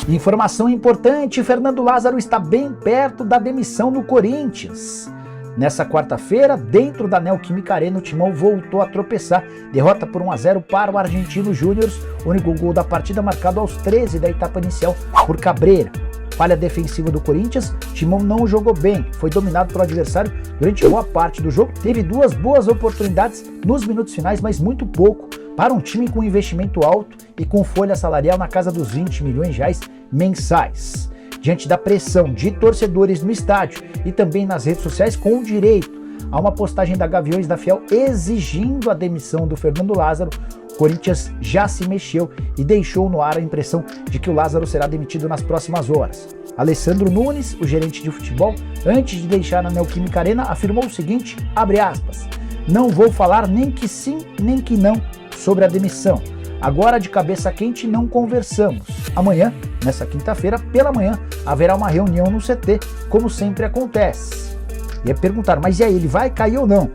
Informação importante, Fernando Lázaro está bem perto da demissão no Corinthians. Nessa quarta-feira, dentro da Neoquímica Arena, o Timão voltou a tropeçar. Derrota por 1-0 para o Argentino Júnior, o único gol da partida marcado aos 13 da etapa inicial por Cabreira. Falha defensiva do Corinthians, Timão não jogou bem, foi dominado pelo adversário durante boa parte do jogo, teve duas boas oportunidades nos minutos finais, mas muito pouco para um time com investimento alto e com folha salarial na casa dos 20 milhões de reais mensais. Diante da pressão de torcedores no estádio e também nas redes sociais, com direito a uma postagem da Gaviões da Fiel exigindo a demissão do Fernando Lázaro, o Corinthians já se mexeu e deixou no ar a impressão de que o Lázaro será demitido nas próximas horas. Alessandro Nunes, o gerente de futebol, antes de deixar a Neoquímica Arena, afirmou o seguinte, abre aspas, não vou falar nem que sim, nem que não sobre a demissão. Agora de cabeça quente não conversamos. Amanhã, nessa quinta-feira, pela manhã, haverá uma reunião no CT, como sempre acontece. E é perguntar, mas e aí, ele vai cair ou não?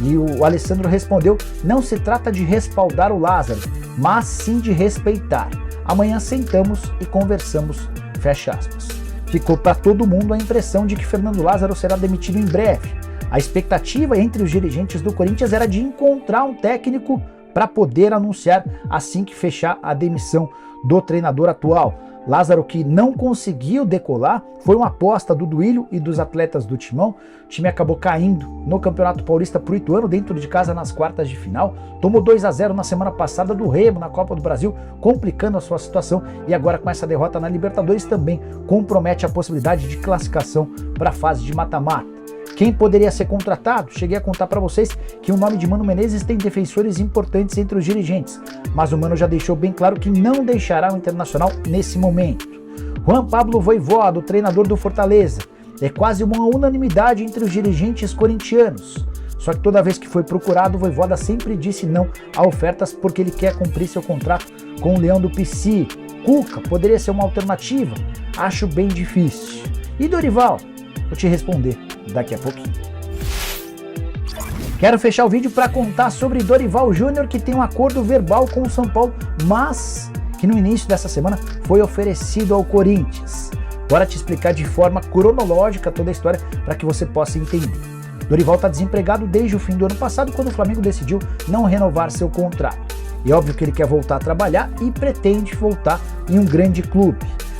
E o Alessandro respondeu, não se trata de respaldar o Lázaro, mas sim de respeitar. Amanhã sentamos e conversamos, fecha aspas. Ficou para todo mundo a impressão de que Fernando Lázaro será demitido em breve. A expectativa entre os dirigentes do Corinthians era de encontrar um técnico para poder anunciar assim que fechar a demissão do treinador atual. Lázaro, que não conseguiu decolar, foi uma aposta do Duílio e dos atletas do Timão. O time acabou caindo no Campeonato Paulista pro Ituano, dentro de casa nas quartas de final. Tomou 2-0 na semana passada do Remo na Copa do Brasil, complicando a sua situação. E agora com essa derrota na Libertadores também compromete a possibilidade de classificação para a fase de mata-mata. Quem poderia ser contratado? Cheguei a contar para vocês que o nome de Mano Menezes tem defensores importantes entre os dirigentes, mas o Mano já deixou bem claro que não deixará o Internacional nesse momento. Juan Pablo Voivoda, o treinador do Fortaleza, é quase uma unanimidade entre os dirigentes corintianos. Só que toda vez que foi procurado, o Voivoda sempre disse não a ofertas porque ele quer cumprir seu contrato com o Leão do Pici. Cuca poderia ser uma alternativa? Acho bem difícil. E Dorival? Vou te responder daqui a pouquinho. Quero fechar o vídeo para contar sobre Dorival Júnior, que tem um acordo verbal com o São Paulo, mas que no início dessa semana foi oferecido ao Corinthians. Bora te explicar de forma cronológica toda a história para que você possa entender. Dorival está desempregado desde o fim do ano passado, quando o Flamengo decidiu não renovar seu contrato. E óbvio que ele quer voltar a trabalhar e pretende voltar em um grande clube.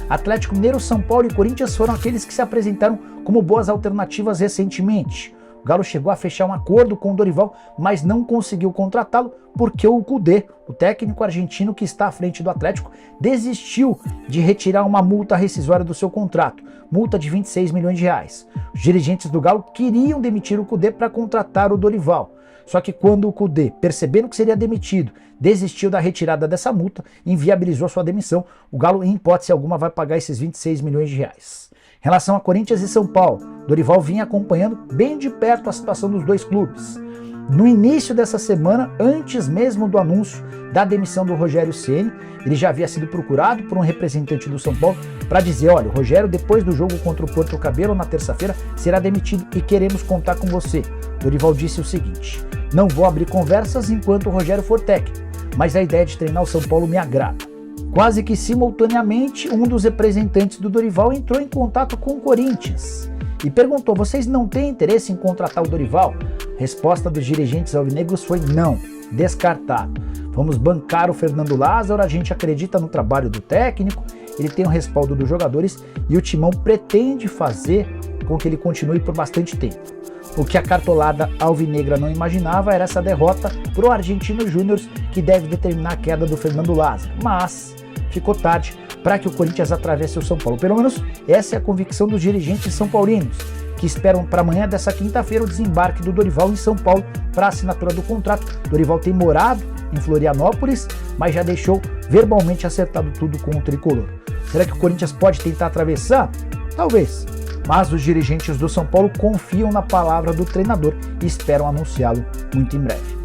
Atlético Mineiro, São Paulo e Corinthians foram aqueles que se apresentaram como boas alternativas recentemente. O Galo chegou a fechar um acordo com o Dorival, mas não conseguiu contratá-lo porque o Cudê, o técnico argentino que está à frente do Atlético, desistiu de retirar uma multa rescisória do seu contrato, multa de 26 milhões de reais. Os dirigentes do Galo queriam demitir o Cudê para contratar o Dorival. Só que quando o Cudê, percebendo que seria demitido, desistiu da retirada dessa multa, inviabilizou sua demissão, o Galo, em hipótese alguma, vai pagar esses 26 milhões de reais. Em relação a Corinthians e São Paulo, Dorival vinha acompanhando bem de perto a situação dos dois clubes. No início dessa semana, antes mesmo do anúncio da demissão do Rogério Ceni, ele já havia sido procurado por um representante do São Paulo para dizer, olha, o Rogério, depois do jogo contra o Porto Cabelo na terça-feira, será demitido e queremos contar com você. Dorival disse o seguinte, não vou abrir conversas enquanto o Rogério for técnico, mas a ideia de treinar o São Paulo me agrada. Quase que simultaneamente, um dos representantes do Dorival entrou em contato com o Corinthians e perguntou, vocês não têm interesse em contratar o Dorival? A resposta dos dirigentes alvinegros foi não, descartado. Vamos bancar o Fernando Lázaro, a gente acredita no trabalho do técnico, ele tem o respaldo dos jogadores e o Timão pretende fazer com que ele continue por bastante tempo. O que a cartolada alvinegra não imaginava era essa derrota para o Argentino Júnior, que deve determinar a queda do Fernando Lázaro, mas ficou tarde para que o Corinthians atravesse o São Paulo. Pelo menos essa é a convicção dos dirigentes são paulinos, que esperam para amanhã dessa quinta-feira o desembarque do Dorival em São Paulo para a assinatura do contrato. Dorival tem morado em Florianópolis, mas já deixou verbalmente acertado tudo com o tricolor. Será que o Corinthians pode tentar atravessar? Talvez. Mas os dirigentes do São Paulo confiam na palavra do treinador e esperam anunciá-lo muito em breve.